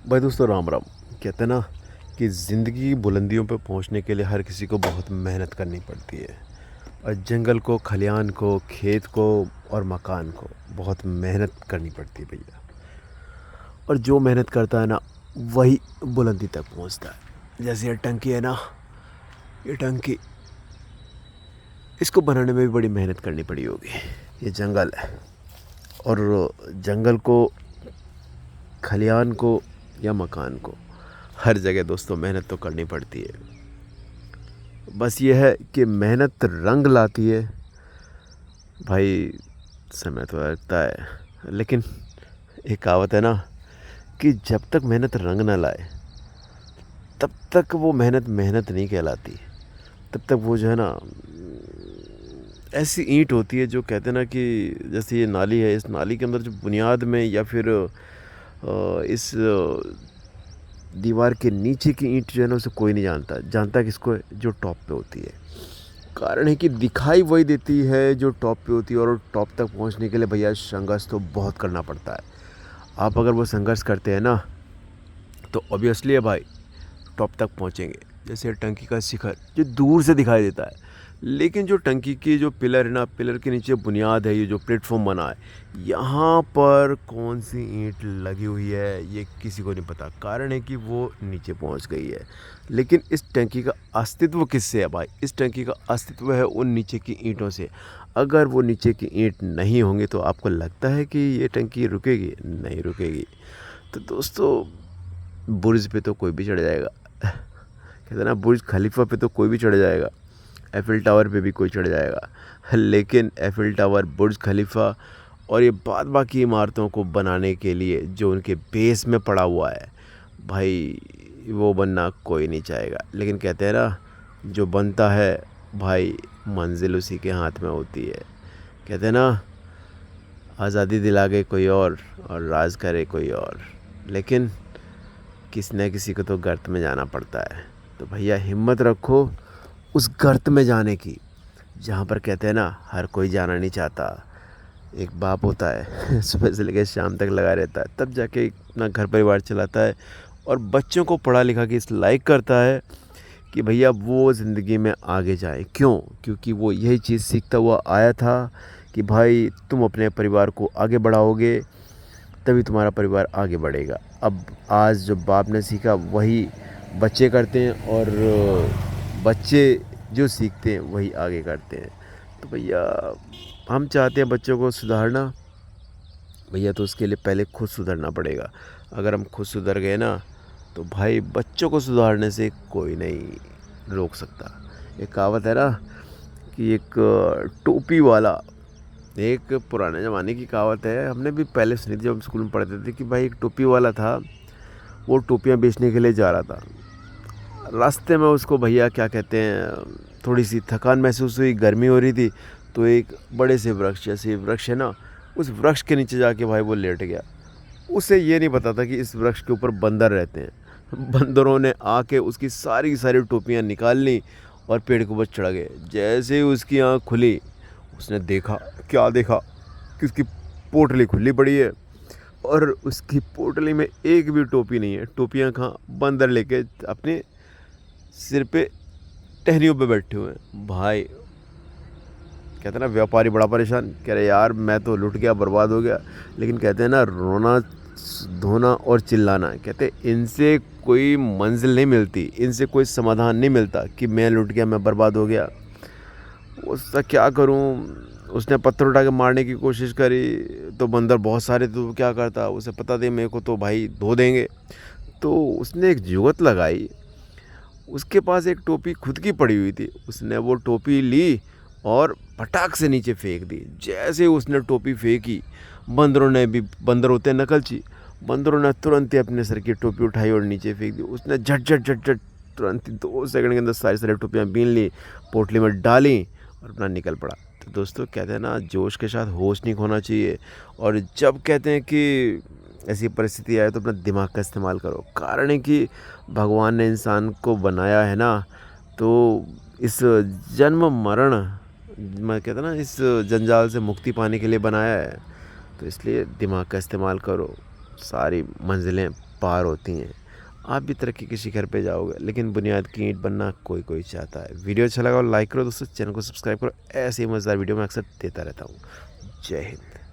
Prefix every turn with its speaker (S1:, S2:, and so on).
S1: भाई दोस्तों राम राम। कहते हैं ना कि ज़िंदगी की बुलंदियों पर पहुंचने के लिए हर किसी को बहुत मेहनत करनी पड़ती है। और जंगल को, खलियान को, खेत को और मकान को बहुत मेहनत करनी पड़ती है भैया। और जो मेहनत करता है ना वही बुलंदी तक पहुंचता है। जैसे ये टंकी है ना, ये टंकी, इसको बनाने में भी बड़ी मेहनत करनी पड़ी होगी। ये जंगल है, और जंगल को, खलियान को या मकान को, हर जगह दोस्तों मेहनत तो करनी पड़ती है। बस ये है कि मेहनत रंग लाती है भाई। समय तो लगता है, लेकिन एक कहावत है ना कि जब तक मेहनत रंग ना लाए तब तक वो मेहनत मेहनत नहीं कहलाती। तब तक वो जो है ना ऐसी ईंट होती है जो कहते हैं ना कि जैसे ये नाली है, इस नाली के अंदर जो बुनियाद में या फिर इस दीवार के नीचे की ईंट जो है ना उसे कोई नहीं जानता। जानता किसको है? जो टॉप पे होती है। कारण है कि दिखाई वही देती है जो टॉप पे होती है, और टॉप तक पहुंचने के लिए भैया संघर्ष तो बहुत करना पड़ता है। आप अगर वो संघर्ष करते हैं ना तो ऑब्वियसली है भाई, टॉप तक पहुंचेंगे। जैसे टंकी का शिखर जो दूर से दिखाई देता है, लेकिन जो टंकी की जो पिलर है ना, पिलर के नीचे बुनियाद है, ये जो प्लेटफॉर्म बना है, यहाँ पर कौन सी ईंट लगी हुई है ये किसी को नहीं पता। कारण है कि वो नीचे पहुँच गई है। लेकिन इस टंकी का अस्तित्व किससे है भाई? इस टंकी का अस्तित्व है उन नीचे की ईंटों से। अगर वो नीचे की ईंट नहीं होंगे तो आपको लगता है कि ये टंकी रुकेगी? नहीं रुकेगी। तो दोस्तों, बुर्ज पे तो कोई भी चढ़ जाएगा। कहते हैं ना, बुर्ज खलीफा पे तो कोई भी चढ़ जाएगा, एफिल टावर पे भी कोई चढ़ जाएगा, लेकिन एफिल टावर, बुर्ज खलीफा और ये बाद बाकी इमारतों को बनाने के लिए जो उनके बेस में पड़ा हुआ है भाई, वो बनना कोई नहीं चाहेगा। लेकिन कहते हैं ना, जो बनता है भाई मंजिल उसी के हाथ में होती है। कहते हैं ना, आज़ादी दिला के कोई और राज करे कोई और, लेकिन किसी न किसी को तो गर्त में जाना पड़ता है। तो भैया हिम्मत रखो उस गर्त में जाने की, जहाँ पर कहते हैं ना हर कोई जाना नहीं चाहता। एक बाप होता है सुबह से लेकर शाम तक लगा रहता है, तब जाके अपना घर परिवार चलाता है और बच्चों को पढ़ा लिखा के इस लायक करता है कि भैया वो ज़िंदगी में आगे जाए। क्यों? क्योंकि वो यही चीज़ सीखता हुआ आया था कि भाई तुम अपने परिवार को आगे बढ़ाओगे तभी तुम्हारा परिवार आगे बढ़ेगा। अब आज जो बाप ने सीखा वही बच्चे करते हैं, और बच्चे जो सीखते हैं वही आगे करते हैं। तो भैया हम चाहते हैं बच्चों को सुधारना भैया, तो उसके लिए पहले खुद सुधरना पड़ेगा। अगर हम खुद सुधर गए ना तो भाई बच्चों को सुधारने से कोई नहीं रोक सकता। एक कहावत है ना कि एक टोपी वाला, एक पुराने ज़माने की कहावत है, हमने भी पहले सुनी थी जब हम स्कूल में पढ़ते थे, कि भाई एक टोपी वाला था, वो टोपियाँ बेचने के लिए जा रहा था। रास्ते में उसको भैया क्या कहते हैं, थोड़ी सी थकान महसूस हुई, गर्मी हो रही थी, तो एक बड़े से वृक्ष, जैसे वृक्ष है ना, उस वृक्ष के नीचे जाके भाई वो लेट गया। उसे ये नहीं पता था कि इस वृक्ष के ऊपर बंदर रहते हैं। बंदरों ने आके उसकी सारी की सारी टोपियाँ निकाल ली और पेड़ के ऊपर चढ़ गए। जैसे ही उसकी आँख खुली, उसने देखा, क्या देखा कि उसकी पोटली खुली पड़ी है और उसकी पोटली में एक भी टोपी नहीं है। टोपियाँ कहाँ? बंदर लेके अपने सिर पे टहनियों पे बैठे हुए हैं भाई। कहते हैं ना, व्यापारी बड़ा परेशान, कह रहे यार मैं तो लुट गया, बर्बाद हो गया। लेकिन कहते हैं ना, रोना धोना और चिल्लाना, कहते इनसे कोई मंजिल नहीं मिलती, इनसे कोई समाधान नहीं मिलता कि मैं लुट गया, मैं बर्बाद हो गया। उसका क्या करूं? उसने पत्थर उठा के मारने की कोशिश करी तो बंदर बहुत सारे, तो क्या करता, उसे पता था मेरे को तो भाई धो देंगे। तो उसने एक जुगत लगाई, उसके पास एक टोपी खुद की पड़ी हुई थी, उसने वो टोपी ली और पटाख से नीचे फेंक दी। जैसे ही उसने टोपी फेंकी, बंदरों ने भी, बंदर होते हैं नकलची, बंदरों ने तुरंत ही अपने सर की टोपी उठाई और नीचे फेंक दी। उसने झट झट झट झट तुरंत ही 2 सेकंड के अंदर सारी सारी टोपियाँ बीन ली, पोटली में डाली और अपना निकल पड़ा। तो दोस्तों, कहते हैं ना, जोश के साथ होश नहीं खोना चाहिए। और जब कहते हैं कि ऐसी परिस्थिति आए तो अपना दिमाग का इस्तेमाल करो। कारण है कि भगवान ने इंसान को बनाया है ना, तो इस जन्म मरण, मैं कहता ना, इस जंजाल से मुक्ति पाने के लिए बनाया है। तो इसलिए दिमाग का इस्तेमाल करो, सारी मंजिलें पार होती हैं। आप भी तरक्की के शिखर पे जाओगे, लेकिन बुनियाद की ईंट बनना कोई कोई चाहता है। वीडियो अच्छा लगा और लाइक करो दोस्तों, चैनल को सब्सक्राइब करो। ऐसे ही मज़ेदार वीडियो मैं अक्सर देता रहता हूँ। जय हिंद।